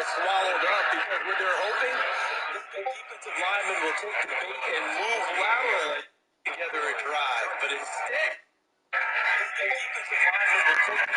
Swallowed up because when they're hoping the defensive lineman will take the bait and move laterally together a drive, but instead the defensive lineman will take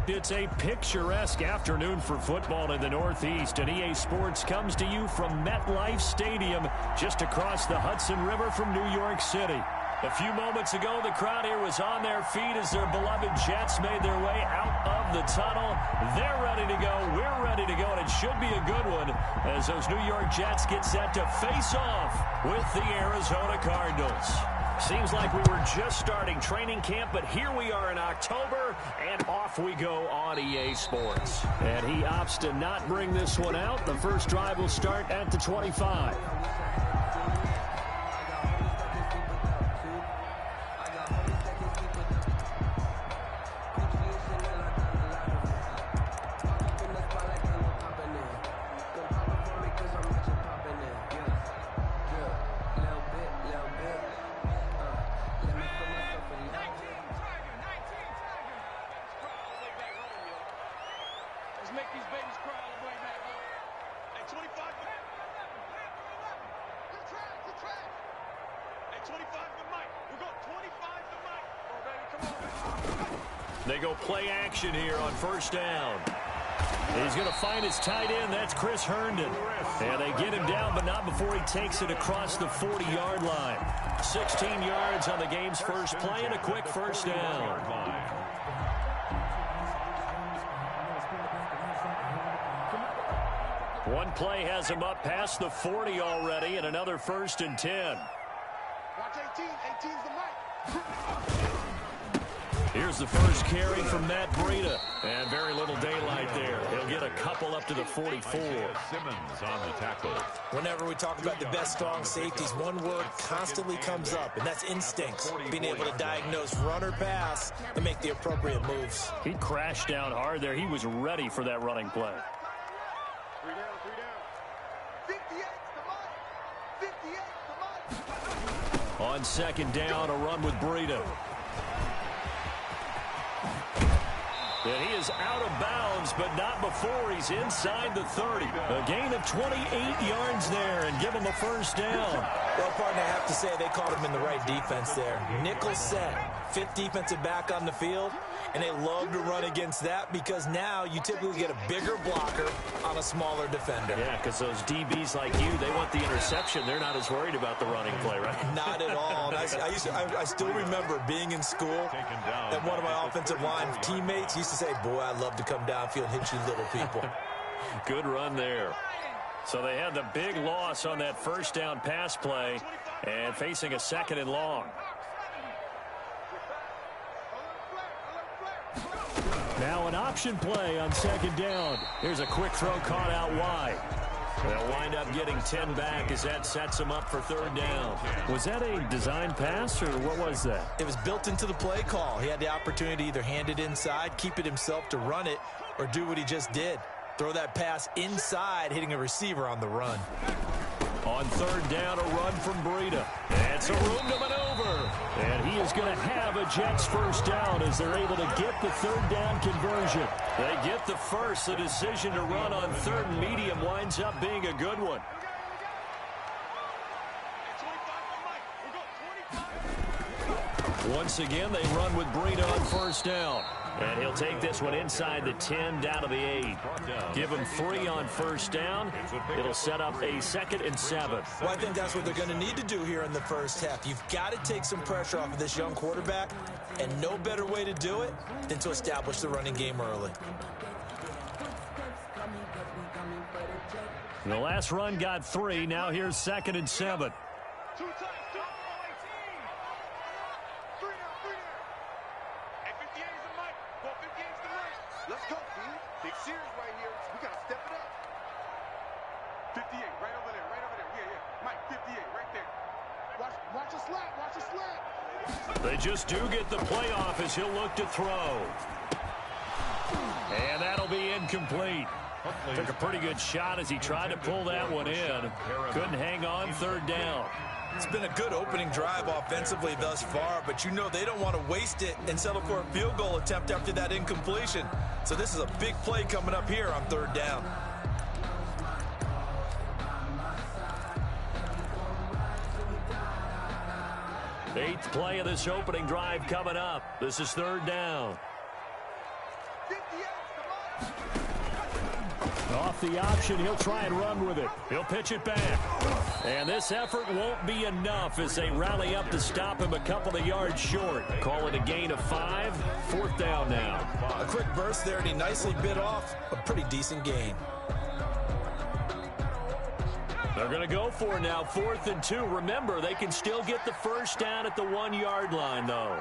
It's a picturesque afternoon for football in the Northeast, and EA Sports comes to you from MetLife Stadium, just across the Hudson River from New York City. A few moments ago, the crowd here was on their feet as their beloved Jets made their way out of the tunnel. They're ready to go. We're ready to go, and it should be a good one as those New York Jets get set to face off with the Arizona Cardinals. Seems like we were just starting training camp, but here we are in October, and off we go on EA Sports. And he opts to not bring this one out. The first drive will start at the 25. They go play action here on first down. He's going to find his tight end. That's Chris Herndon. And they get him down, but not before he takes it across the 40-yard line. 16 yards on the game's first play and a quick first down. One play has him up past the 40 already, and another 1st and 10. Watch 18. 18's the mic. Here's the first carry from Matt Breida. And very little daylight there. He'll get a couple up to the 44. Simmons on the tackle. Whenever we talk about the best strong safeties, one word constantly comes up, and that's instincts. Being able to diagnose run or pass and make the appropriate moves. He crashed down hard there. He was ready for that running play. 3 down, 3 down. 58's the mic. 58's the mic. On second down, a run with Breida. And he is out of bounds, but not before he's inside the 30. A gain of 28 yards there and give him a first down. Well, partner, I have to say they caught him in the right defense there. Nickel set, 5th defensive back on the field, and they love to run against that because now you typically get a bigger blocker on a smaller defender. Yeah, because those DBs like you, they want the interception. They're not as worried about the running play, right? Not at all. And I still remember being in school, and one of my offensive line teammates used to say, boy, I'd love to come downfield and hit you little people. Good run there. So they had the big loss on that first down pass play and facing a 2nd and long. Now an option play on 2nd down. Here's a quick throw caught out wide. They'll wind up getting 10 back as that sets them up for 3rd down. Was that a design pass, or what was that? It was built into the play call. He had the opportunity to either hand it inside, keep it himself to run it, or do what he just did. Throw that pass inside, hitting a receiver on the run. On 3rd down, a run from Breida. It's a room to maneuver. And he is going to have a Jets first down as they're able to get the 3rd down conversion. They get the first. The decision to run on 3rd and medium winds up being a good one. Once again, they run with Breida on 1st down. And he'll take this one inside the 10 down to the 8. Give him 3 on 1st down. It'll set up a 2nd and 7. Well, I think that's what they're going to need to do here in the first half. You've got to take some pressure off of this young quarterback, and no better way to do it than to establish the running game early. The last run got 3. Now here's 2nd and 7. Let's go, Steve. Big series right here. We got to step it up. 58, right over there, right over there. Yeah, yeah. Mike, 58, right there. Watch a slap, watch a slap. They just do get the playoff as he'll look to throw. And that'll be incomplete. Took a pretty good shot as he tried to pull that one in. Couldn't hang on 3rd down. It's been a good opening drive offensively thus far, but you know they don't want to waste it and settle for a field goal attempt after that incompletion. So this is a big play coming up here on 3rd down. Eighth play of this opening drive coming up. This is 3rd down. 58. Off the option, he'll try and run with it. He'll pitch it back. And this effort won't be enough as they rally up to stop him a couple of yards short. Call it a gain of 5. 4th down now. A quick burst there, and he nicely bit off a pretty decent gain. They're going to go for it now, 4th and 2. Remember, they can still get the first down at the 1-yard line, though.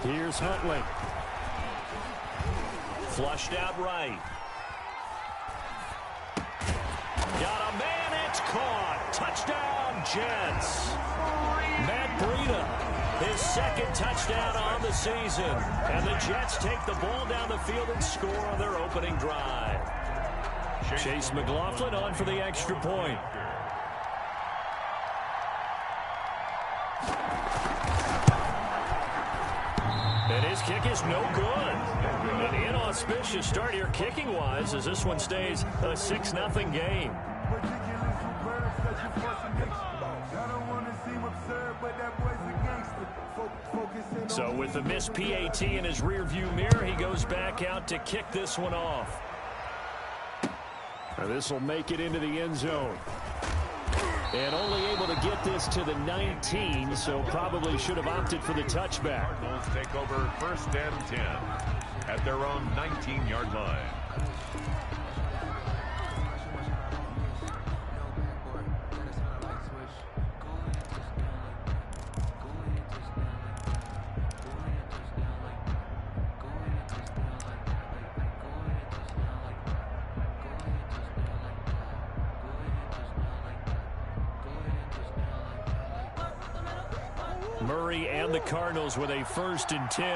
Here's Huntley. Flushed out right. Got a man, it's caught. Touchdown, Jets. Matt Breida, his 2nd touchdown on the season. And the Jets take the ball down the field and score on their opening drive. Chase McLaughlin on for the extra point. And his kick is no good. An inauspicious start here kicking-wise as this one stays a 6-0 game. So with the missed PAT in his rearview mirror, he goes back out to kick this one off. This will make it into the end zone. And only able to get this to the 19, so probably should have opted for the touchback. Cardinals take over 1st and 10 at their own 19-yard line. Murray and the Cardinals with a 1st and 10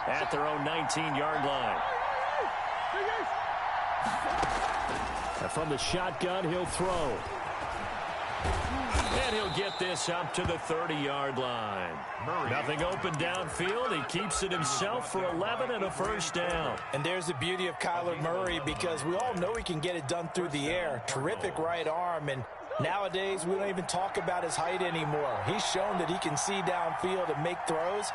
at their own 19-yard line. And from the shotgun, he'll throw. And he'll get this up to the 30-yard line. Murray. Nothing open downfield. He keeps it himself for 11 and a 1st down. And there's the beauty of Kyler Murray, because we all know he can get it done through the air. Terrific right arm, and nowadays, we don't even talk about his height anymore. He's shown that he can see downfield and make throws,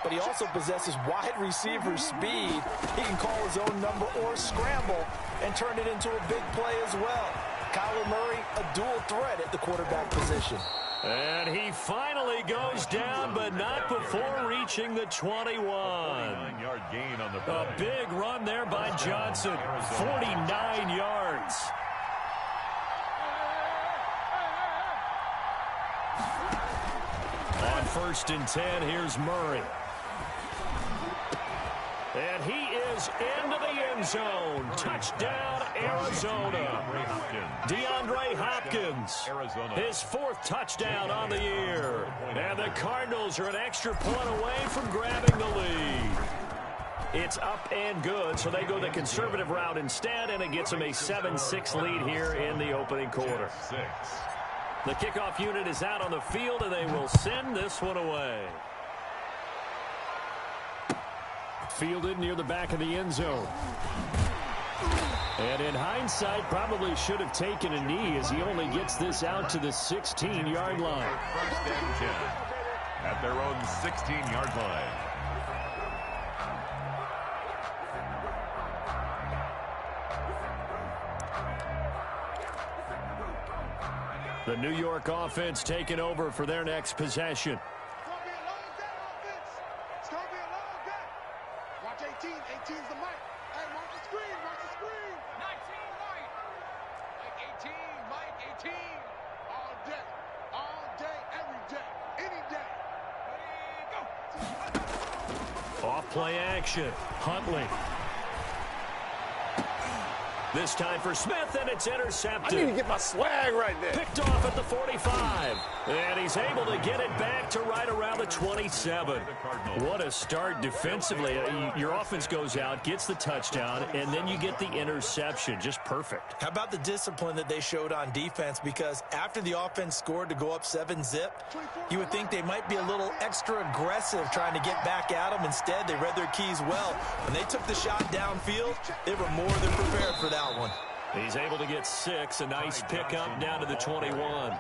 but he also possesses wide receiver speed. He can call his own number or scramble and turn it into a big play as well. Kyler Murray, a dual threat at the quarterback position. And he finally goes down, but not before reaching the 21. 49-yard gain on the play. A big run there by Johnson. 49 yards. On 1st and 10, here's Murray. And he is into the end zone. Touchdown, Arizona. DeAndre Hopkins, his 4th touchdown on the year. And the Cardinals are an extra point away from grabbing the lead. It's up and good, so they go the conservative route instead, and it gets them a 7-6 lead here in the opening quarter. The kickoff unit is out on the field, and they will send this one away. Fielded near the back of the end zone. And in hindsight, probably should have taken a knee as he only gets this out to the 16-yard line. 1st and 10 at their own 16-yard line. The New York offense taking over for their next possession. It's going to be a long day, offense. It's going to be a long day. Watch 18. 18's the mic. Hey, watch the screen. Watch the screen. 19, Mike. Mike 18. Mike 18. All day. All day. Every day. Any day. Ready, go. Off play action. Huntley. This time for Smith, and it's intercepted. I need to get my swag right there. Picked off at the 45. And he's able to get it back to right around the 27. What a start defensively. Your offense goes out, gets the touchdown, and then you get the interception. Just perfect. How about the discipline that they showed on defense? Because after the offense scored to go up 7-zip, you would think they might be a little extra aggressive trying to get back at them. Instead, they read their keys well. When they took the shot downfield, they were more than prepared for that one. He's able to get 6. A nice pickup down to the 21.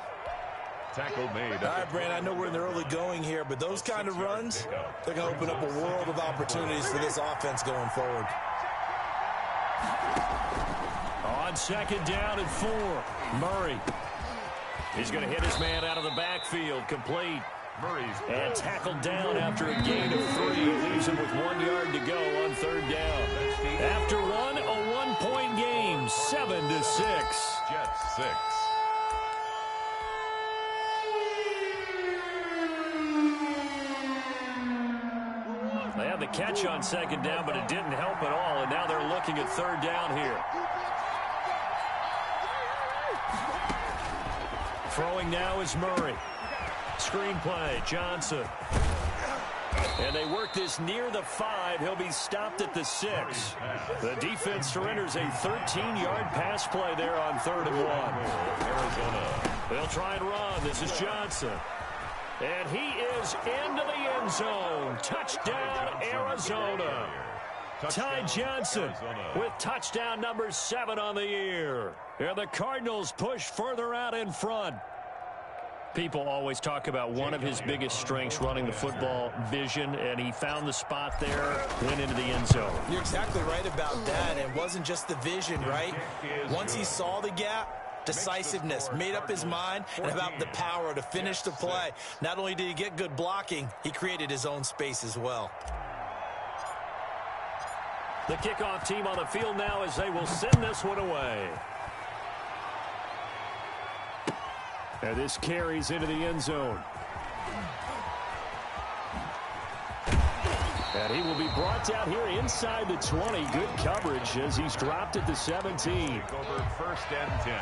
Tackle made. All right, Brand, I know we're in the early going here, but those kind of runs, they're going to open up a world of opportunities for this offense going forward. On 2nd down and 4, Murray. He's going to hit his man out of the backfield, complete. And tackled down after a gain of 3. Leaves him with 1 yard to go on 3rd down. After one, a 1-point game, 7-6. Jets 6. They had the catch on 2nd down, but it didn't help at all. And now they're looking at 3rd down here. Throwing now is Murray. Screenplay, Johnson. And they work this near the 5. He'll be stopped at the 6. The defense surrenders a 13-yard pass play there on 3rd and 1. Arizona. They'll try and run. This is Johnson. And he is into the end zone. Touchdown, Arizona. Ty Johnson with touchdown number 7 on the year. And the Cardinals push further out in front. People always talk about one of his biggest strengths, running the football, vision, and he found the spot there, went into the end zone. You're exactly right about that. It wasn't just the vision, right? Once he saw the gap, decisiveness, made up his mind, and about the power to finish the play. Not only did he get good blocking, he created his own space as well. The kickoff team on the field now as they will send this one away. And this carries into the end zone. And he will be brought down here inside the 20. Good coverage as he's dropped at the 17. Over 1st and 10.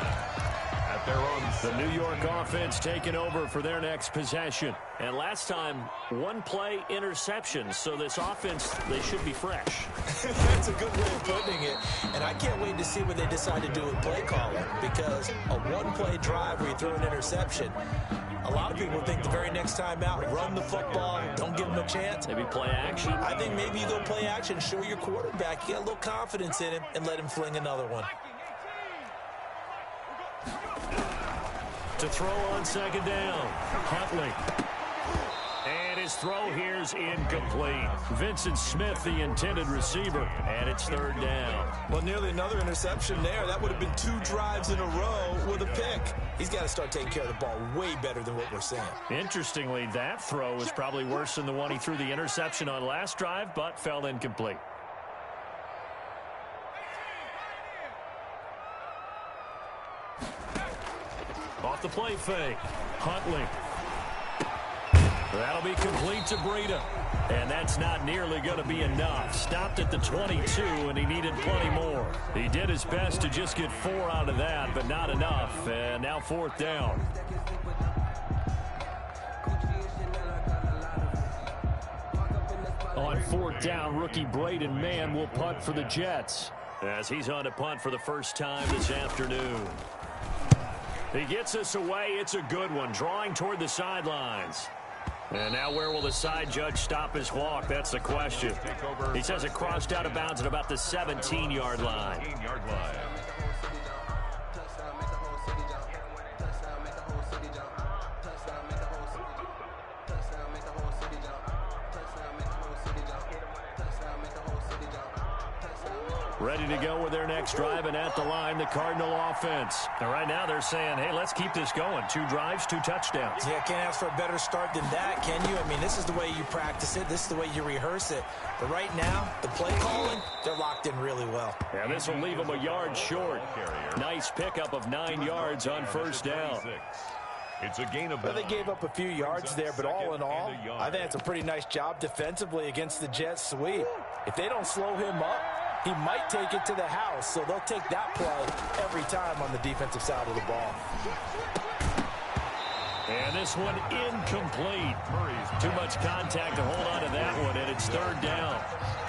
At their own. The New York offense taking over for their next possession. And last time, 1-play interception. So this offense, they should be fresh. That's a good way of putting it. And I can't wait to see what they decide to do with play calling. Because a 1-play drive where you throw an interception, a lot of people think the very next time out, run the football, don't give him a chance. Maybe play action. I think maybe you go play action, show your quarterback you got a little confidence in him, and let him fling another one. To throw on 2nd down, Huntley. And his throw here's incomplete. Vincent Smith, the intended receiver, and it's 3rd down. Well, nearly another interception there. That would have been 2 drives in a row with a pick. He's got to start taking care of the ball way better than what we're seeing. Interestingly, that throw was probably worse than the one he threw the interception on last drive, but fell incomplete. Off the play fake, Huntley. That'll be complete to Breida. And that's not nearly going to be enough. Stopped at the 22, and he needed plenty more. He did his best to just get 4 out of that, but not enough. And now 4th down. On 4th down, rookie Braden Mann will punt for the Jets, as he's on to punt for the first time this afternoon. He gets us away. It's a good one, drawing toward the sidelines. And now where will the side judge stop his walk? That's the question. He says it crossed out of bounds at about the 17-yard line. Ready to go with their next drive, and at the line, the Cardinal offense. And right now they're saying, hey, let's keep this going. 2 drives, 2 touchdowns. Yeah, can't ask for a better start than that, can you? I mean, this is the way you practice it. This is the way you rehearse it. But right now, the play calling, they're locked in really well. And this will leave them a yard short. Nice pickup of 9 yards on 1st down. It's a gain of well, they gave up a few yards there, but all in all, I think it's a pretty nice job defensively against the Jets sweep. If they don't slow him up, he might take it to the house, so they'll take that play every time on the defensive side of the ball. And this one incomplete. Too much contact to hold on to that one, and it's 3rd down.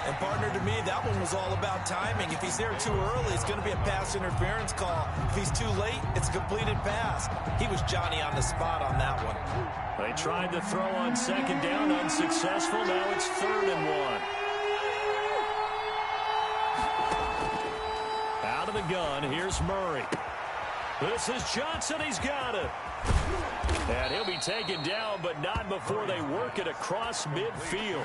And, partner, to me, that one was all about timing. If he's there too early, it's going to be a pass interference call. If he's too late, it's a completed pass. He was Johnny on the spot on that one. They tried to throw on 2nd down, unsuccessful. Now it's 3rd and 1. Out of the gun. Here's Murray. This is Johnson. He's got it. And he'll be taken down, but not before they work it across midfield.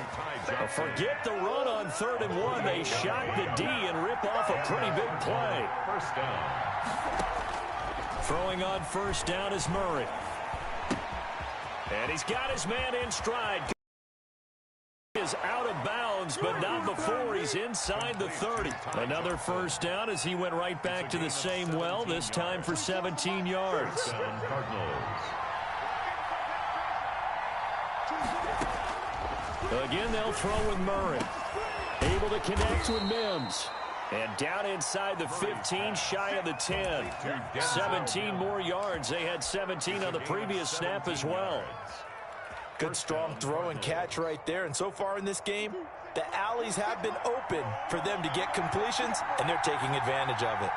Forget the run on 3rd and 1. They shot the D and rip off a pretty big play. First down. Throwing on 1st down is Murray. And he's got his man in stride. Is out of bounds, but not before he's inside the 30. Another 1st down as he went right back to the same well, this time for 17 yards. Again, they'll throw with Murray. Able to connect with Mims. And down inside the 15, shy of the 10. 17 more yards. They had 17 on the previous snap as well. Good strong throw and catch right there. And so far in this game, the alleys have been open for them to get completions, and they're taking advantage of it.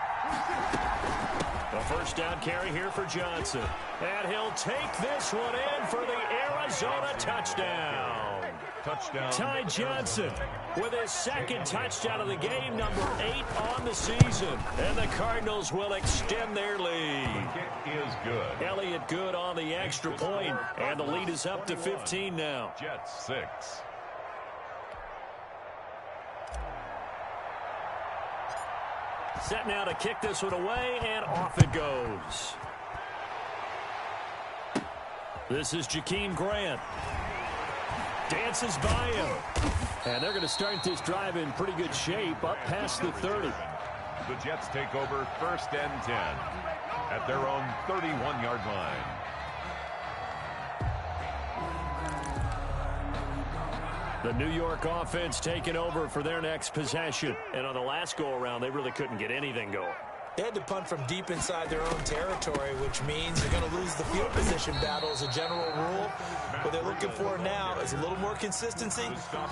A 1st down carry here for Johnson. And he'll take this one in for the Arizona touchdown. Ty Johnson with his 2nd touchdown of the game, number 8 on the season. And the Cardinals will extend their lead. It is good. Elliott good on the extra point, and the lead is up to 15 now. Jets 6. Set now to kick this one away, and off it goes. This is Jakeem Grant. Dances by him. And they're going to start this drive in pretty good shape, up past the 30. The Jets take over 1st and 10 at their own 31-yard line. The New York offense taking over for their next possession. And on the last go-around, they really couldn't get anything going. They had to punt from deep inside their own territory, which means they're going to lose the field position battle as a general rule. What they're looking for now is a little more consistency,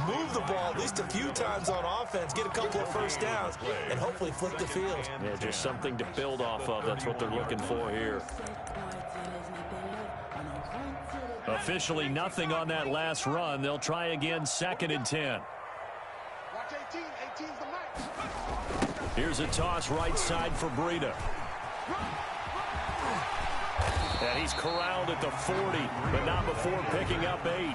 move the ball at least a few times on offense, get a couple of 1st downs, and hopefully flip the field. Yeah, just something to build off of. That's what they're looking for here. Officially nothing on that last run. They'll try again, 2nd and 10. Watch 18. 18's the mic. Here's a toss right side for Breida. And he's corralled at the 40, but not before picking up 8.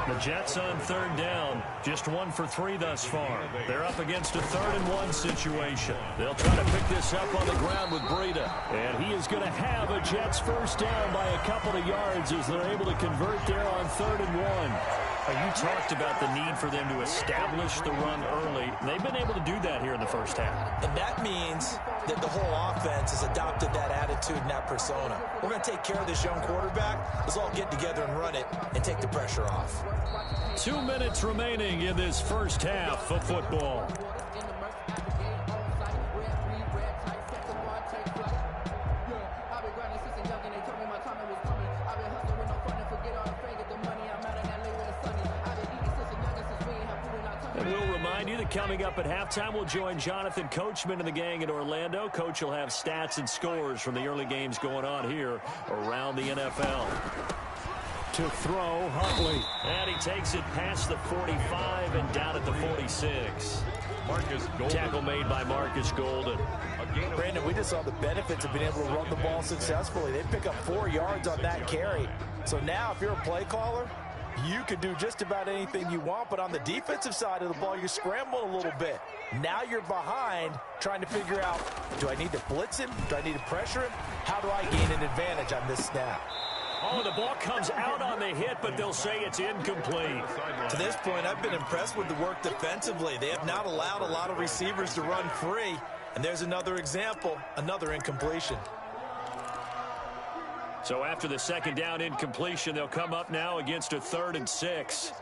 The Jets on 3rd down, just 1 for 3 thus far. They're up against a 3rd and 1 situation. They'll try to pick this up on the ground with Breida. And he is going to have a Jets 1st down by a couple of yards as they're able to convert there on 3rd and 1. You talked about the need for them to establish the run early. They've been able to do that here in the 1st half. And that means that the whole offense has adopted that attitude and that persona. We're going to take care of this young quarterback. Let's all get together and run it and take the pressure off. 2 minutes remaining in this 1st half of football. Coming up at halftime, we'll join Jonathan Coachman and the gang in Orlando. Coach will have stats and scores from the early games going on here around the NFL. To throw, Huntley. And he takes it past the 45 and down at the 46. Marcus Golden. Tackle made by Marcus Golden. Brandon, we just saw the benefits of being able to run the ball successfully. They pick up 4 yards on that carry. So now if you're a play caller, you can do just about anything you want, but on the defensive side of the ball, you scramble a little bit. Now you're behind trying to figure out, do I need to blitz him? Do I need to pressure him? How do I gain an advantage on this snap? Oh, the ball comes out on the hit, but they'll say it's incomplete. To this point, I've been impressed with the work defensively. They have not allowed a lot of receivers to run free, and there's another example, another incompletion. So after the 2nd down incompletion, they'll come up now against a 3rd and 6.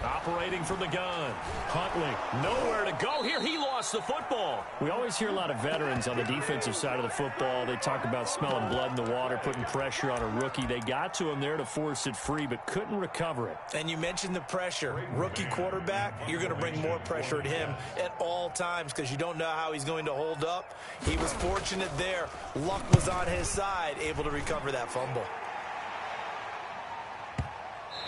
Operating returning from the gun. Huntley, nowhere to go here. He lost the football. We always hear a lot of veterans on the defensive side of the football. They talk about smelling blood in the water, putting pressure on a rookie. They got to him there to force it free, but couldn't recover it. And you mentioned the pressure. Rookie quarterback, you're going to bring more pressure at him at all times because you don't know how he's going to hold up. He was fortunate there. Luck was on his side, able to recover that fumble.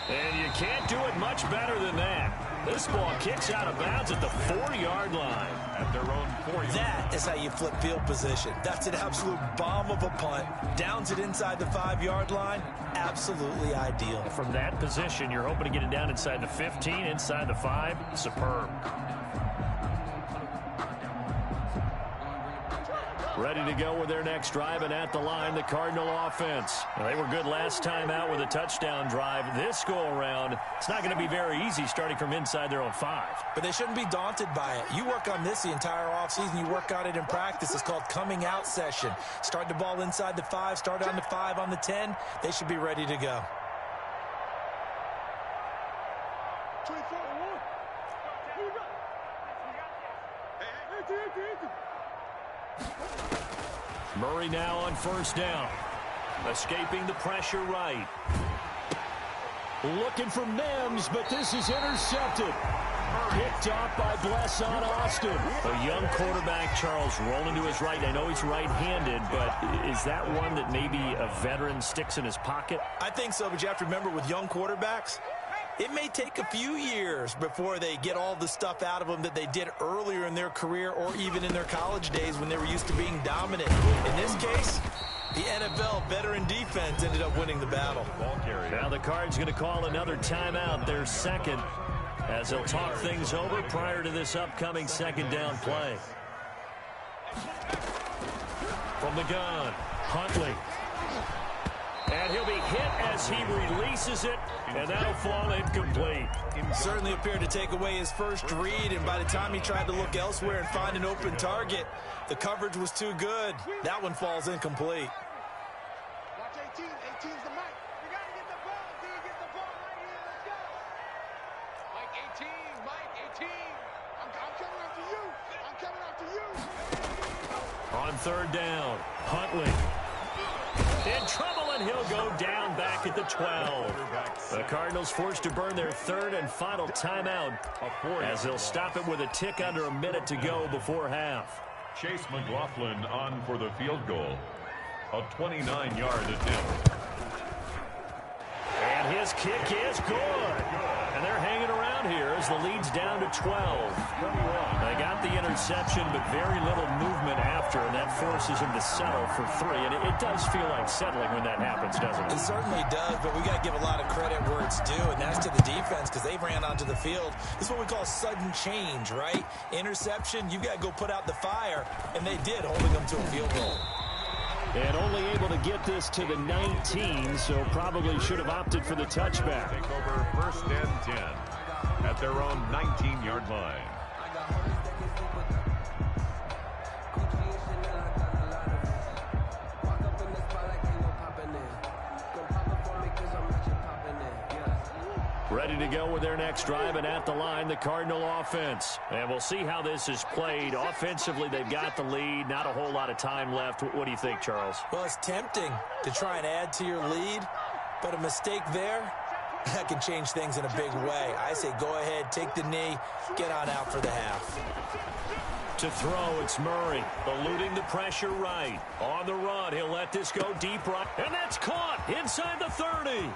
And you can't do it much better than that. This ball kicks out of bounds at the 4-yard line. At their own 4-yard. That is how you flip field position. That's an absolute bomb of a punt. Downs it inside the 5-yard line. Absolutely ideal. From that position, you're hoping to get it down inside the 15, inside the 5. Superb. Ready to go with their next drive, and at the line, the Cardinal offense. Well, they were good last time out with a touchdown drive. This go-around, it's not going to be very easy starting from inside their own 5. But they shouldn't be daunted by it. You work on this the entire offseason. You work on it in practice. It's called coming out session. Start the ball inside the 5, start on the 5, on the 10. They should be ready to go. 24. Here we go. Murray now on first down. Escaping the pressure right. Looking for Mims, but this is intercepted. Picked off by Blesson Austin. A young quarterback, Charles, rolling to his right. I know he's right-handed, but is that one that maybe a veteran sticks in his pocket? I think so, but you have to remember with young quarterbacks, it may take a few years before they get all the stuff out of them that they did earlier in their career or even in their college days when they were used to being dominant. In this case, the NFL veteran defense ended up winning the battle. Now the Cards going to call another timeout, their second, as they'll talk things over prior to this upcoming second down play. From the gun, Huntley. And he'll be hit as he releases it, and that'll fall incomplete. Certainly appeared to take away his first read, and by the time he tried to look elsewhere and find an open target, the coverage was too good. That one falls incomplete. Watch 18. 18's the mic. You got to get the ball. D, get the ball right here. Let's go. Mike 18. Mike 18. I'm coming after you. I'm coming after you. On third down, Huntley. In trouble, and he'll go down back at the 12. The Cardinals forced to burn their third and final timeout as they'll stop it with a tick under a minute to go before half. Chase McLaughlin on for the field goal. A 29-yard attempt. And his kick is good. And they're hanging around here as the lead's down to 12. They got the interception, but very little movement after, and that forces him to settle for 3. And it does feel like settling when that happens, doesn't it? It certainly does, but we got to give a lot of credit where it's due, and that's to the defense because they ran onto the field. This is what we call sudden change, right? Interception, you got to go put out the fire, and they did, holding them to a field goal. And only able to get this to the 19, so probably should have opted for the touchback. Take over first and 10 at their own 19-yard line. Ready to go with their next drive, and at the line, the Cardinal offense. And we'll see how this is played. Offensively, they've got the lead. Not a whole lot of time left. What do you think, Charles? Well, it's tempting to try and add to your lead, but a mistake there, that can change things in a big way. I say go ahead, take the knee, get on out for the half. To throw, it's Murray, eluding the pressure right. On the run, he'll let this go deep right. And that's caught inside the 30.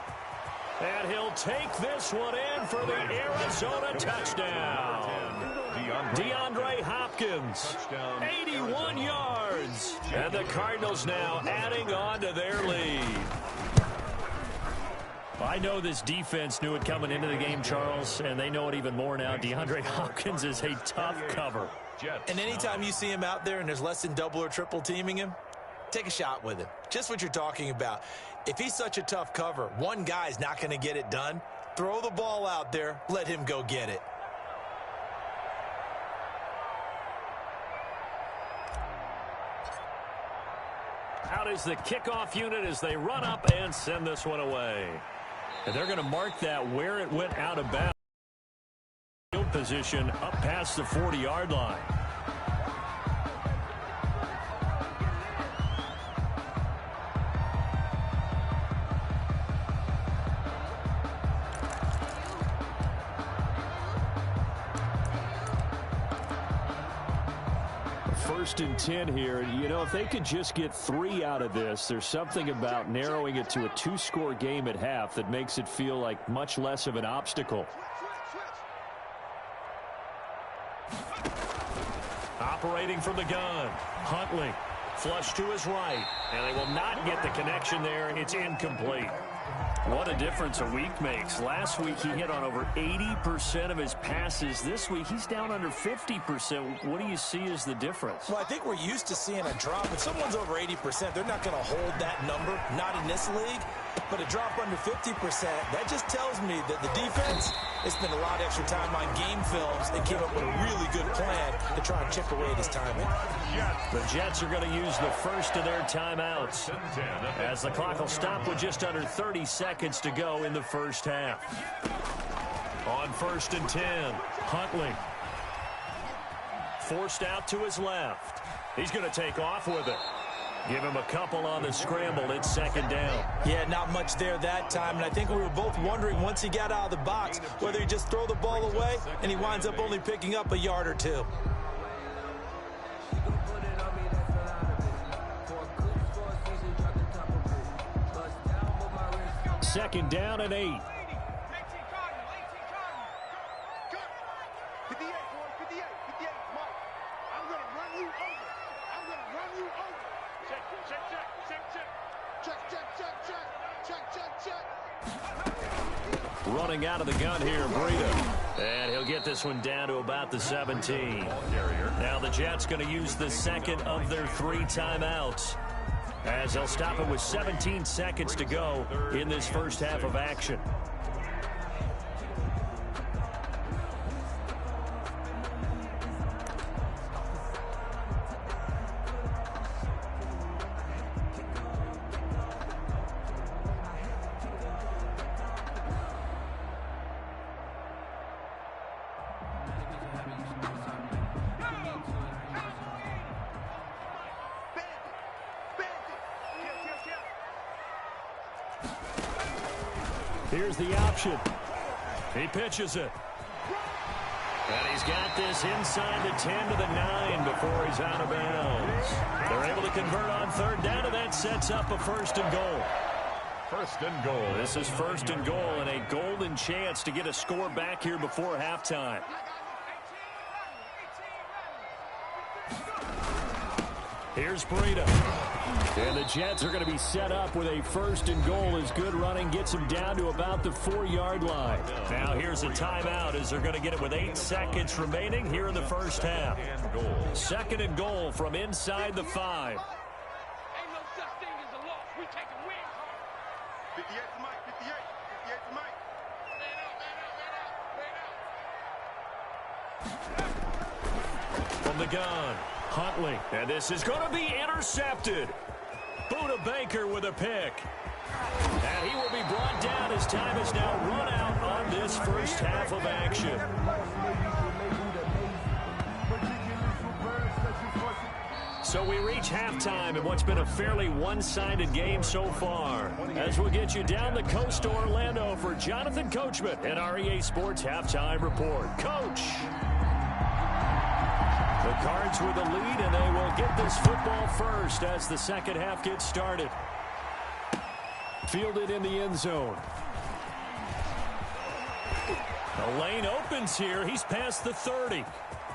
And he'll take this one in for the Arizona touchdown. DeAndre Hopkins, 81 yards. And the Cardinals now adding on to their lead. I know this defense knew it coming into the game, Charles, and they know it even more now. DeAndre Hopkins is a tough cover. And anytime you see him out there and there's less than double or triple teaming him, take a shot with him. Just what you're talking about. If he's such a tough cover, one guy's not going to get it done. Throw the ball out there. Let him go get it. Out is the kickoff unit as they run up and send this one away. And they're going to mark that where it went out of bounds. position up past the 40-yard line. First and 10 here. You know, if they could just get 3 out of this, there's something about narrowing it to a 2-score game at half that makes it feel like much less of an obstacle. Operating from the gun, Huntley. Flush to his right, and they will not get the connection there. It's incomplete. What a difference a week makes. Last week he hit on over 80% of his passes. This week he's down under 50%. What do you see as the difference? Well, I think we're used to seeing a drop. If someone's over 80%, they're not going to hold that number, not in this league. But a drop under 50%, that just tells me that the defense has spent a lot of extra time on game films and came up with a really good plan to try and chip away at his timing. The Jets are going to use the first of their timeouts as the clock will stop with just under 30 seconds to go in the first half. On 1st and 10, Huntley. Forced out to his left. He's going to take off with it. Give him a couple on the scramble. It's 2nd down. Yeah, not much there that time. And I think we were both wondering once he got out of the box whether he just throw the ball away and he winds up only picking up a yard or 2. 2nd down and 8. 58, boy, 58, 58, Mike. I'm going to run you over. I'm going to run you over. Check, check, check, check, check. Check, check, check, check. Check, check, check. Running out of the gun here, Breida. And he'll get this one down to about the 17. Now the Jets going to use the second of their 3 timeouts, as they'll stop it with 17 seconds to go in this first half of action. Here's the option. He pitches it. And he's got this inside the 10 to the 9 before he's out of bounds. They're able to convert on 3rd down, and that sets up a 1st and goal. 1st and goal. This is 1st and goal, and a golden chance to get a score back here before halftime. Here's Breida. And the Jets are going to be set up with a 1st and goal as good running gets them down to about the 4-yard line. Now here's a timeout as they're going to get it with 8 seconds remaining here in the first half. 2nd and goal from inside the 5. Ain't no such thing as a loss. We take a win. 58 to Mike, 58. 58 to Mike. Man out. From the gun, Huntley. And this is going to be intercepted. Buda Baker with a pick. And he will be brought down as time is now run out on this first half of action. So we reach halftime in what's been a fairly one-sided game so far. As we'll get you down the coast to Orlando for Jonathan Coachman and our EA Sports Halftime Report. Coach! The Cards with the lead, and they will get this football first as the second half gets started. Fielded in the end zone. The lane opens here. He's past the 30.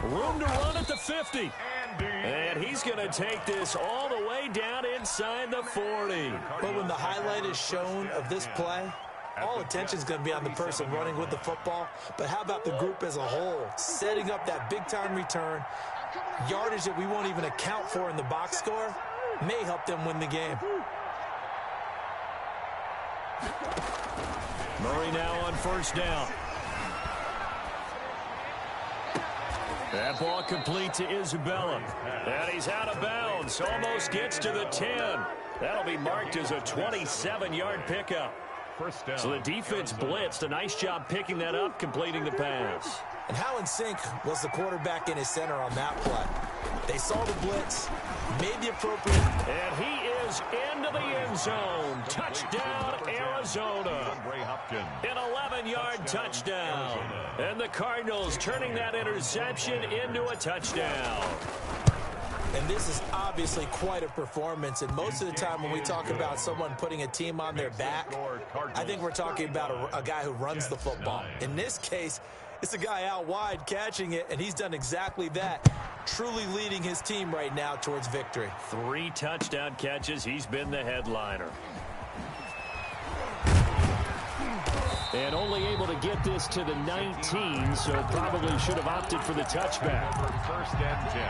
Room to run at the 50. And he's going to take this all the way down inside the 40. But when the highlight is shown of this play, all attention is going to be on the person running with the football. But how about the group as a whole? Setting up that big-time return, yardage that we won't even account for in the box score, may help them win the game. Murray now on 1st down. That ball complete to Isabella. And he's out of bounds. Almost gets to the 10. That'll be marked as a 27-yard pickup. First down. So the defense blitzed. A nice job picking that up, completing the pass. And how in sync was the quarterback and his center on that play? They saw the blitz, made the appropriate. And he is into the end zone. Touchdown, Arizona. An 11-yard touchdown. And the Cardinals turning that interception into a touchdown. And this is obviously quite a performance. And most of the time when we talk about someone putting a team on their back, I think we're talking about a guy who runs the football. In this case, it's a guy out wide catching it, and he's done exactly that, truly leading his team right now towards victory. 3 touchdown catches. He's been the headliner. And only able to get this to the 19, so probably should have opted for the touchback. First and 10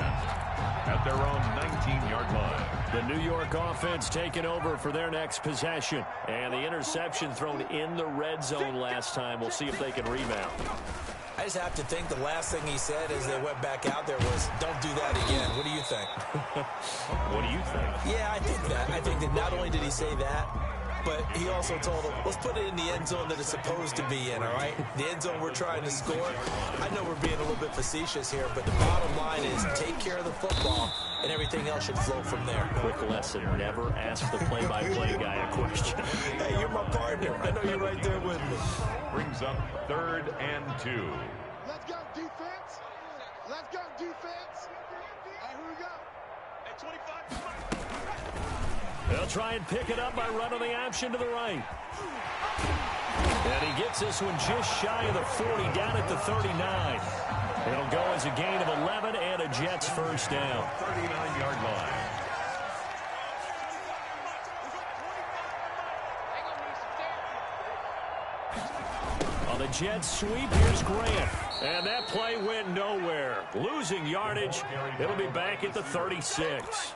at their own 19-yard line. The New York offense taking over for their next possession. And the interception thrown in the red zone last time. We'll see if they can rebound. I just have to think the last thing he said as they went back out there was, don't do that again. What do you think? What do you think? Yeah, I think that. I think that not only did he say that, but he also told him, let's put it in the end zone that it's supposed to be in, all right? The end zone we're trying to score. I know we're being a little bit facetious here, but the bottom line is take care of the football, and everything else should flow from there. Quick lesson, never ask the play-by-play guy a question. Hey, you're my partner. I know you're right there with me. Brings up 3rd and 2. Let's go, defense. Let's go, defense. All right, here we go. At 25. They'll try and pick it up by running the option to the right. And he gets this one just shy of the 40, down at the 39. It'll go as a gain of 11 and a Jets first down. 39-yard line. On the Jets sweep, here's Grant. And that play went nowhere. Losing yardage. It'll be back at the 36.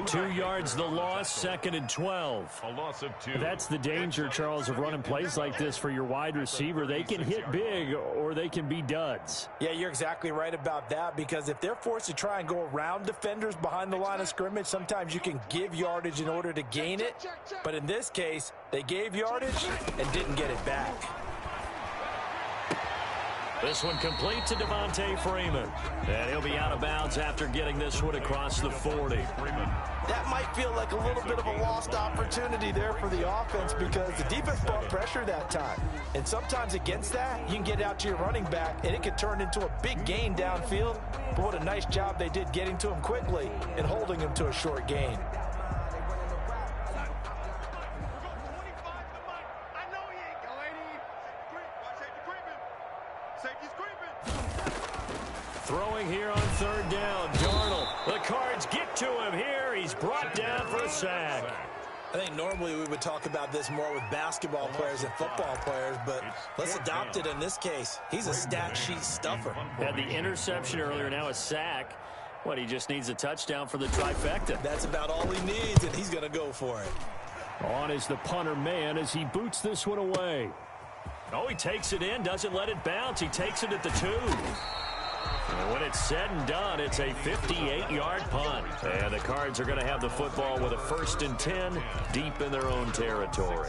2 yards the loss, 2nd and 12. A loss of 2. That's the danger, Charles, of running plays like this for your wide receiver. They can hit big or they can be duds. Yeah, you're exactly right about that, because if they're forced to try and go around defenders behind the line of scrimmage, sometimes you can give yardage in order to gain it. But in this case, they gave yardage and didn't get it back. This one complete to Devontae Freeman. And he'll be out of bounds after getting this one across the 40. That might feel like a little bit of a lost opportunity there for the offense, because the defense brought pressure that time. And sometimes against that, you can get out to your running back, and it can turn into a big gain downfield. But what a nice job they did getting to him quickly and holding him to a short gain. Throwing here on 3rd down, Darnold. The Cards get to him here. He's brought down for a sack. I think normally we would talk about this more with basketball players and football players, but let's adopt it in this case. He's a stat sheet stuffer. Had the interception earlier, now a sack. What, he just needs a touchdown for the trifecta. That's about all he needs, and he's going to go for it. On is the punter man as he boots this one away. Oh, he takes it in, doesn't let it bounce. He takes it at the 2. And when it's said and done, it's a 58-yard punt. And the Cards are going to have the football with a 1st and 10 deep in their own territory.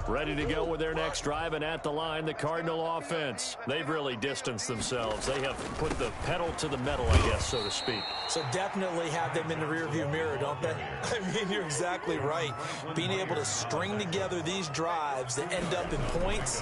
Ready to go with their next drive, and at the line, the Cardinal offense. They've really distanced themselves. They have put the pedal to the metal, I guess, so to speak. So definitely have them in the rearview mirror, don't they? I mean, you're exactly right. Being able to string together these drives that end up in points,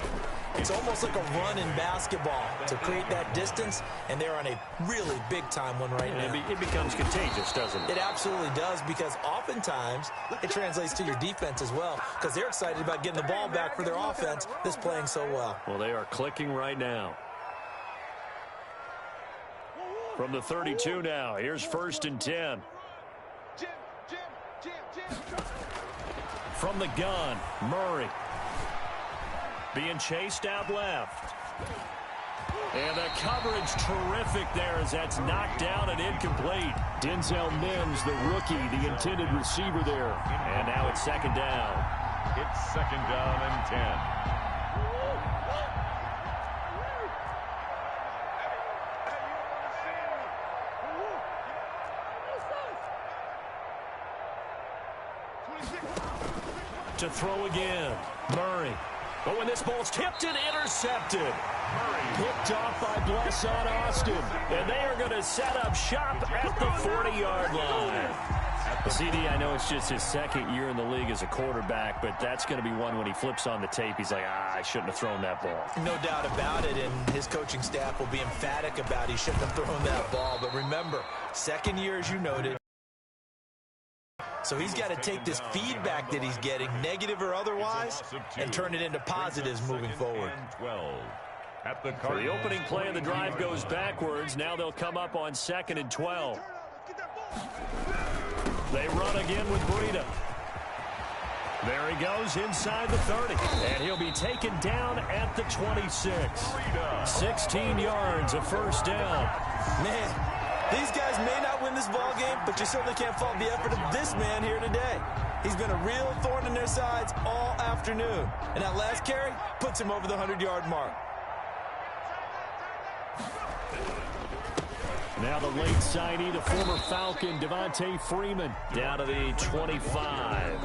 it's almost like a run in basketball to create that distance, and they're on a really big-time one right now. It becomes contagious, doesn't it? It absolutely does, because oftentimes it translates to your defense as well, because they're excited about getting the ball back for their offense that's playing so well. Well, they are clicking right now. From the 32 now, here's 1st and 10. From the gun, Murray. Being chased out left. And the coverage terrific there as that's knocked down and incomplete. Denzel Mims, the rookie, the intended receiver there. And now it's 2nd down. It's 2nd down and 10. To throw again. Murray. But when this ball's tipped and intercepted. Murray picked off by Blesson Austin. And they are going to set up shop at the 40-yard line. CD, I know it's just his second year in the league as a quarterback, but that's going to be one when he flips on the tape. He's like, I shouldn't have thrown that ball. No doubt about it, and his coaching staff will be emphatic about he shouldn't have thrown that ball. But remember, second year, as you noted, so he's got to take this feedback that he's getting, negative or otherwise, and turn it into positives moving forward. For the opening play of the drive goes backwards. Now they'll come up on 2nd and 12. They run again with Breida. There he goes inside the 30. And he'll be taken down at the 26. 16 yards, a first down. Man, these guys may not win this ball game, but you certainly can't fault the effort of this man here today. He's been a real thorn in their sides all afternoon. And that last carry puts him over the 100-yard mark. Now the late signee, the former Falcon, Devontae Freeman, down to the 25.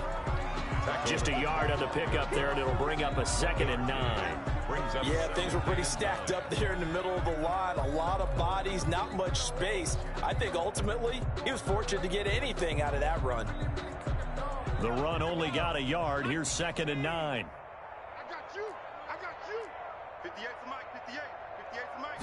Just a yard on the pickup there, and it'll bring up a 2nd and 9. Yeah, things were pretty stacked up there in the middle of the line. A lot of bodies, not much space. I think ultimately he was fortunate to get anything out of that run. The run only got a yard. Here's 2nd and 9. I got you. I got you. 58 to Mike. 58. 58 to Mike.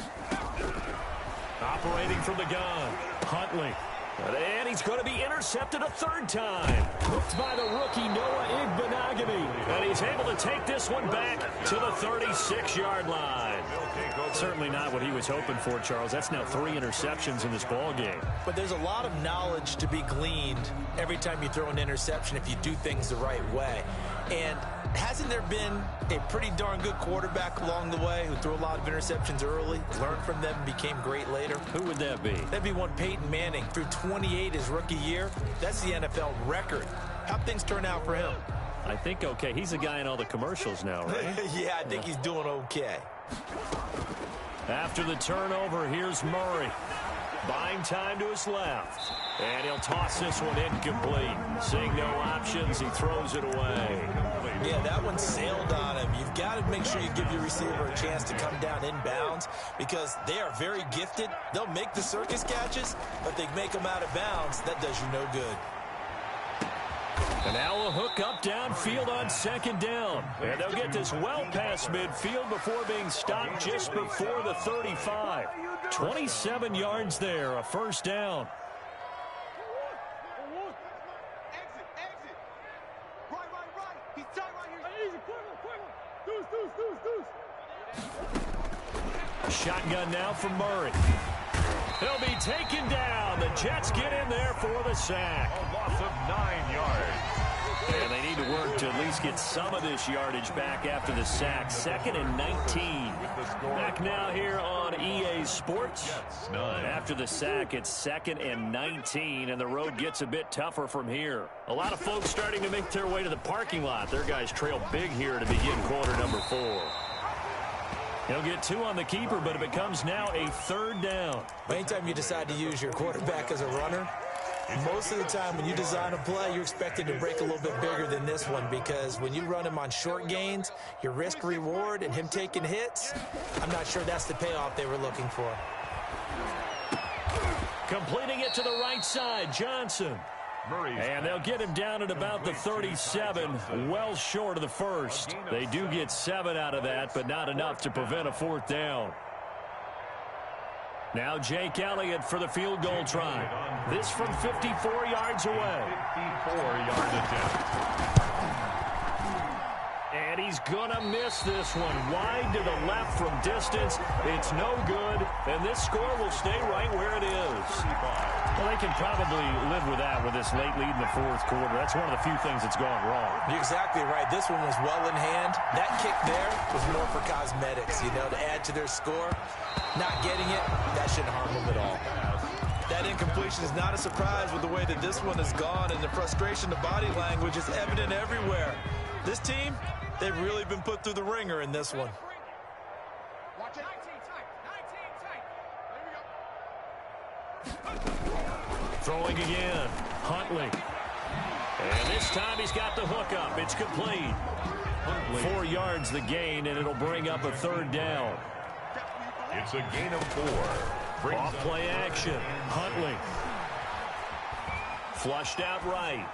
Operating from the gun, Huntley. And he's going to be intercepted a 3rd time. Hooked by the rookie Noah Igbenogany. And he's able to take this one back to the 36-yard line. Certainly not what he was hoping for, Charles. That's now 3 interceptions in this ball game. But there's a lot of knowledge to be gleaned every time you throw an interception if you do things the right way. And hasn't there been a pretty darn good quarterback along the way who threw a lot of interceptions early, learned from them, and became great later? Who would that be? That'd be one Peyton Manning. Threw 28 his rookie year. That's the NFL record. How'd things turn out for him? I think okay. He's the guy in all the commercials now, right? Yeah, I think he's doing okay. After the turnover, here's Murray. Buying time to his left. And he'll toss this one incomplete. Seeing no options, he throws it away. Yeah, that one sailed on him. You've got to make sure you give your receiver a chance to come down inbounds because they are very gifted. They'll make the circus catches, but they make them out of bounds. That does you no good. And now a hook up downfield on 2nd down. And they'll get this well past midfield before being stopped just before the 35. 27 yards there, a first down. Exit. Right. He's tight right here. Easy. Deuce. Shotgun now from Murray. He'll be taken down. The Jets get in there for the sack. A loss of 9 yards. And they need to work to at least get some of this yardage back after the sack. 2nd and 19. Back now here on EA Sports. After the sack, it's 2nd and 19, and the road gets a bit tougher from here. A lot of folks starting to make their way to the parking lot. Their guys trail big here to begin quarter number 4. He'll get 2 on the keeper, but it becomes now a 3rd down. Anytime you decide to use your quarterback as a runner, most of the time when you design a play, you're expected to break a little bit bigger than this one because when you run him on short gains, your risk-reward and him taking hits, I'm not sure that's the payoff they were looking for. Completing it to the right side, Johnson. And they'll get him down at about the 37, well short of the first. They do get 7 out of that, but not enough to prevent a 4th down. Now Jake Elliott for the field goal try. This from 54 yards away. 54-yard attempt. And he's going to miss this one. Wide to the left from distance. It's no good, and this score will stay right where it is. Well, they can probably live with that with this late lead in the 4th quarter. That's one of the few things that's gone wrong. You're exactly right. This one was well in hand. That kick there was more for cosmetics, to add to their score. Not getting it, that shouldn't harm them at all. That incompletion is not a surprise with the way that this one has gone, and the frustration, the body language is evident everywhere. This team, they've really been put through the ringer in this one. Watch it. 19 tight. There we go. Throwing again. Huntley. And this time he's got the hook up. It's complete. 4 yards the gain, and it'll bring up a 3rd down. It's a gain of 4. Off play action. Huntley. Flushed out right.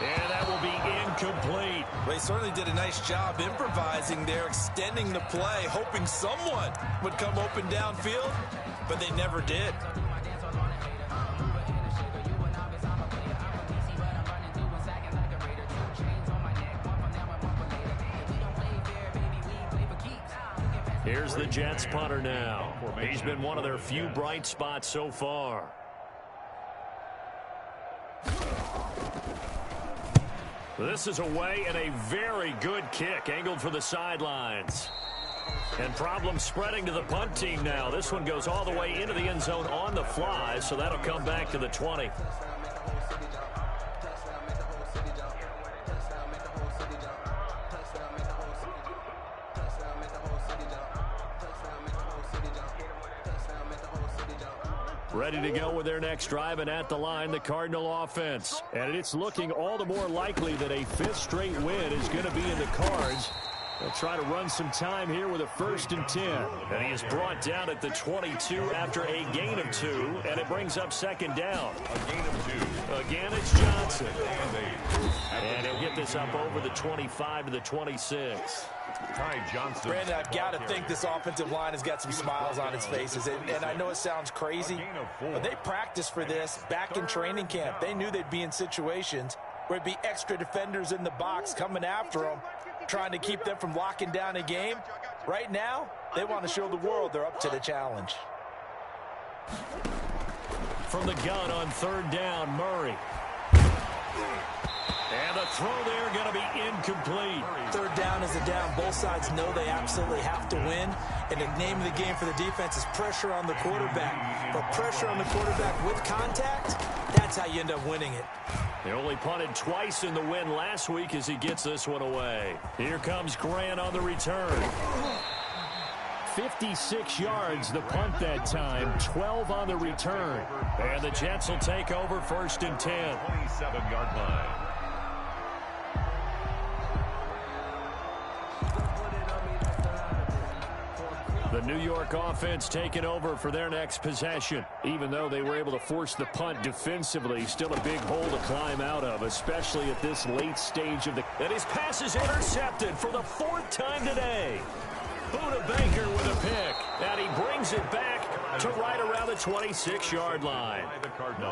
And that will be incomplete. They certainly did a nice job improvising there, extending the play, hoping someone would come open downfield, but they never did. Here's the Jets punter now. He's been one of their few bright spots so far. This is away and a very good kick angled for the sidelines. And problems spreading to the punt team now. This one goes all the way into the end zone on the fly, so that'll come back to the 20. Ready to go with their next drive, and at the line, the Cardinal offense. And it's looking all the more likely that a 5th straight win is going to be in the cards. They'll try to run some time here with a 1st and 10. And he is brought down at the 22 after a gain of 2, and it brings up 2nd down. A gain of 2. Again, it's Johnson. And he'll get this up over the 25 to the 26. Ty Johnson. Brandon, I've got to think this offensive line has got some smiles on its faces. And I know it sounds crazy, but they practiced for this back in training camp. They knew they'd be in situations where it'd be extra defenders in the box coming after them, trying to keep them from locking down a game. Right now, they want to show the world they're up to the challenge. From the gun on 3rd down, Murray. And the throw there going to be incomplete. 3rd down is a down. Both sides know they absolutely have to win. And the name of the game for the defense is pressure on the quarterback. But pressure on the quarterback with contact, that's how you end up winning it. They only punted twice in the win last week as he gets this one away. Here comes Grant on the return. 56 yards the punt that time, 12 on the return. And the Jets will take over 1st and 10. 27-yard line. The New York offense taking over for their next possession. Even though they were able to force the punt defensively, still a big hole to climb out of, especially at this late stage of the... And his pass is intercepted for the 4th time today. Buda Baker with a pick. And he brings it back to right around the 26-yard line.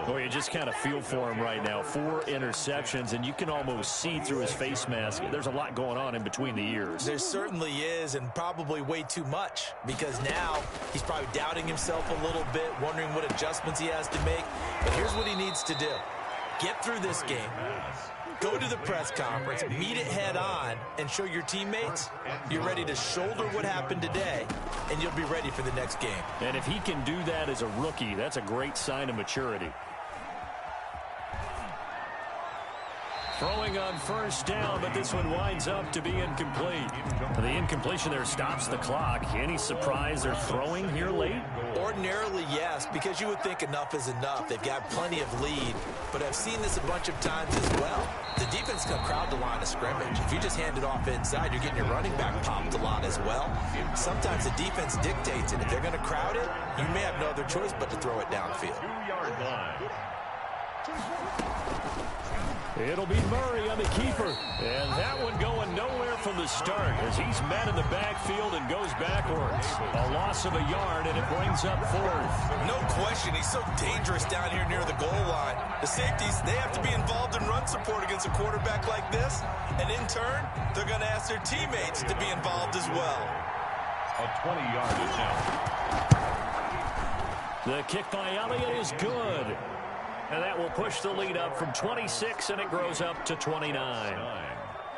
Boy, you just kind of feel for him right now. 4 interceptions, and you can almost see through his face mask. There's a lot going on in between the ears. There certainly is, and probably way too much, because now he's probably doubting himself a little bit, wondering what adjustments he has to make. But here's what he needs to do. Get through this game. Go to the press conference, meet it head on, and show your teammates you're ready to shoulder what happened today, and you'll be ready for the next game. And if he can do that as a rookie, that's a great sign of maturity. Throwing on 1st down, but this one winds up to be incomplete. The incompletion there stops the clock. Any surprise they're throwing here late? Ordinarily, yes, because you would think enough is enough. They've got plenty of lead, but I've seen this a bunch of times as well. The defense can crowd the line of scrimmage. If you just hand it off inside, you're getting your running back popped a lot as well. Sometimes the defense dictates it. If they're going to crowd it, you may have no other choice but to throw it downfield. 2-yard line. It'll be Murray on the keeper. And that one going nowhere from the start as he's met in the backfield and goes backwards. A loss of a yard, and it brings up 4th. No question, he's so dangerous down here near the goal line. The safeties, they have to be involved in run support against a quarterback like this. And in turn, they're going to ask their teammates to be involved as well. A 20-yard attempt. The kick by Elliott is good. And that will push the lead up from 26, and it grows up to 29.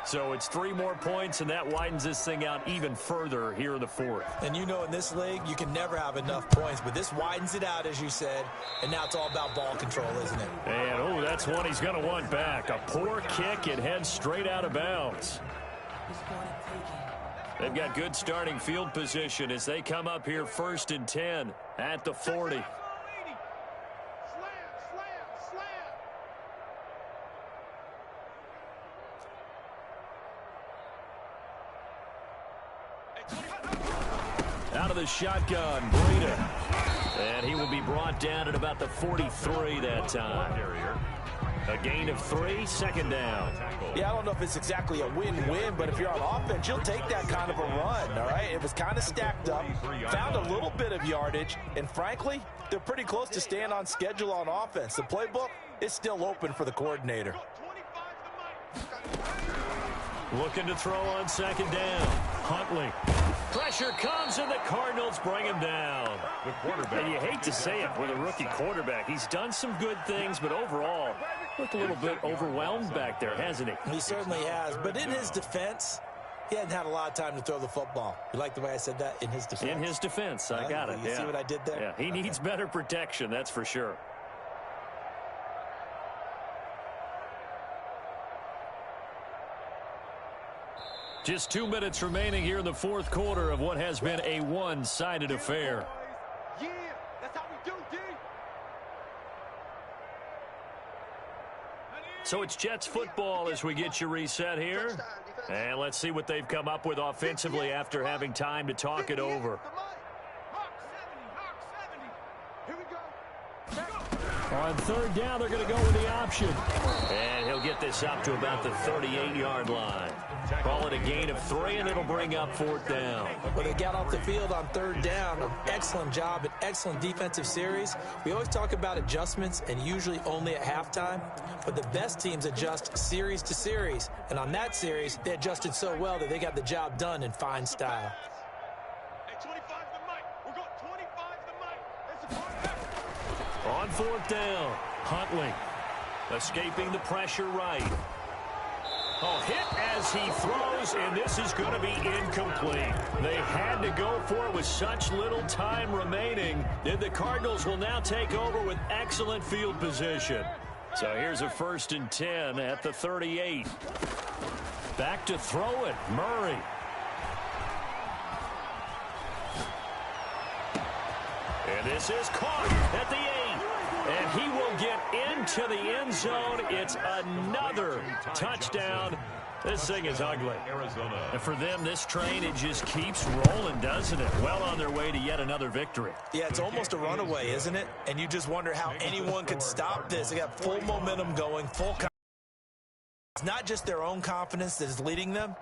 So it's 3 more points, and that widens this thing out even further here in the 4th. And you know, in this league, you can never have enough points, but this widens it out, as you said, and now it's all about ball control, isn't it? And, oh, that's one he's going to want back. A poor kick, it heads straight out of bounds. They've got good starting field position as they come up here 1st and 10 at the 40. out of the shotgun. Breida. And he will be brought down at about the 43 that time. A gain of 3, second down. Yeah, I don't know if it's exactly a win-win, but if you're on offense, you'll take that kind of a run, all right? It was kind of stacked up, found a little bit of yardage, and frankly, they're pretty close to staying on schedule on offense. The playbook is still open for the coordinator. Looking to throw on second down. Huntley. Pressure comes, and the Cardinals bring him down. The quarterback. And you hate to say it with a rookie quarterback. He's done some good things, but overall, looked a little bit overwhelmed back there, hasn't he? He certainly has. But in his defense, he hadn't had a lot of time to throw the football. You like the way I said that? In his defense? In his defense. I got it. You see what I did there? Yeah, he needs better protection, that's for sure. Just 2 minutes remaining here in the fourth quarter of what has been a one-sided affair. Yeah, that's how we do, D. So it's Jets football as we get you reset here. And let's see what they've come up with offensively after having time to talk it over. Here we go. On third down, they're going to go with the option. And he'll get this up to about the 38-yard line. Call it a gain of 3, and it'll bring up fourth down. Well, they got off the field on third down. An excellent job, an excellent defensive series. We always talk about adjustments, and usually only at halftime. But the best teams adjust series to series. And on that series, they adjusted so well that they got the job done in fine style. Hey, 25 to Mike. We're going 25 to Mike. It's a quarterback. On fourth down, Huntley escaping the pressure right. Oh, hit as he throws, and this is going to be incomplete. They had to go for it with such little time remaining. Then the Cardinals will now take over with excellent field position. So here's a 1st and 10 at the 38. Back to throw it, Murray. And this is caught at the 8. And he will get into the end zone. It's another touchdown. This thing is ugly. And for them, this train, it just keeps rolling, doesn't it? Well on their way to yet another victory. Yeah, it's almost a runaway, isn't it? And you just wonder how anyone could stop this. They got full momentum going, full confidence. It's not just their own confidence that is leading them.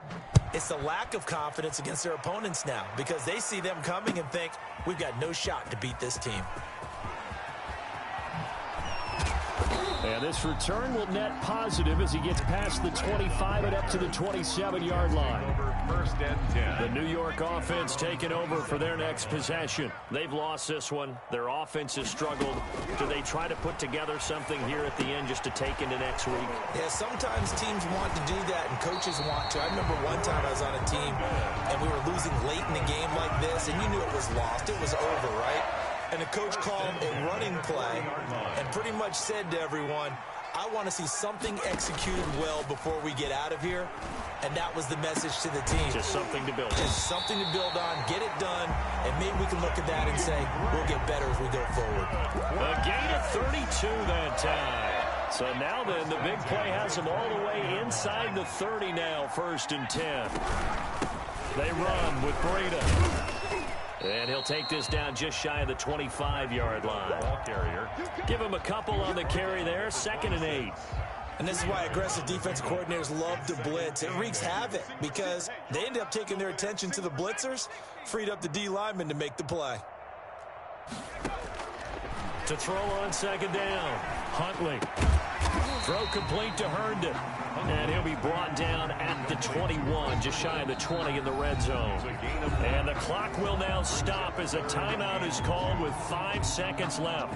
It's the lack of confidence against their opponents now because they see them coming and think, we've got no shot to beat this team. And this return will net positive as he gets past the 25 and up to the 27-yard line. 1st and 10. The New York offense taking over for their next possession. They've lost this one. Their offense has struggled. Do they try to put together something here at the end just to take into next week? Yeah, sometimes teams want to do that and coaches want to. I remember one time I was on a team and we were losing late in the game like this and you knew it was lost. It was over, right? And the coach called a running play and pretty much said to everyone, I want to see something executed well before we get out of here. And that was the message to the team. Just something to build on. Just something to build on, get it done, and maybe we can look at that and say, we'll get better as we go forward. A gain of 32 that time. So now then, the big play has them all the way inside the 30 now, 1st and 10. They run with Breida. And he'll take this down just shy of the 25-yard line. Ball carrier. Give him a couple on the carry there, 2nd and 8. And this is why aggressive defensive coordinators love to blitz. It wreaks havoc because they end up taking their attention to the blitzers, freed up the D lineman to make the play. To throw on 2nd down, Huntley. Throw complete to Herndon. And he'll be brought down at the 21, just shy of the 20 in the red zone. And the clock will now stop as a timeout is called with 5 seconds left.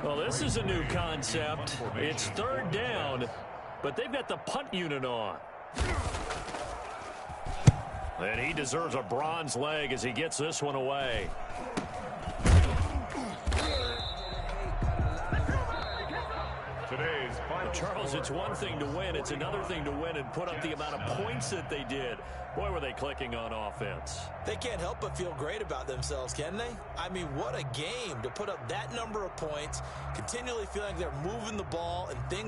Well, this is a new concept. It's 3rd down, but they've got the punt unit on. And he deserves a bronze leg as he gets this one away. Today's final Charles, it's one thing to win. It's another thing to win and put up the amount of points that they did. Boy, were they clicking on offense. They can't help but feel great about themselves, can they? I mean, what a game to put up that number of points, continually feeling like they're moving the ball and things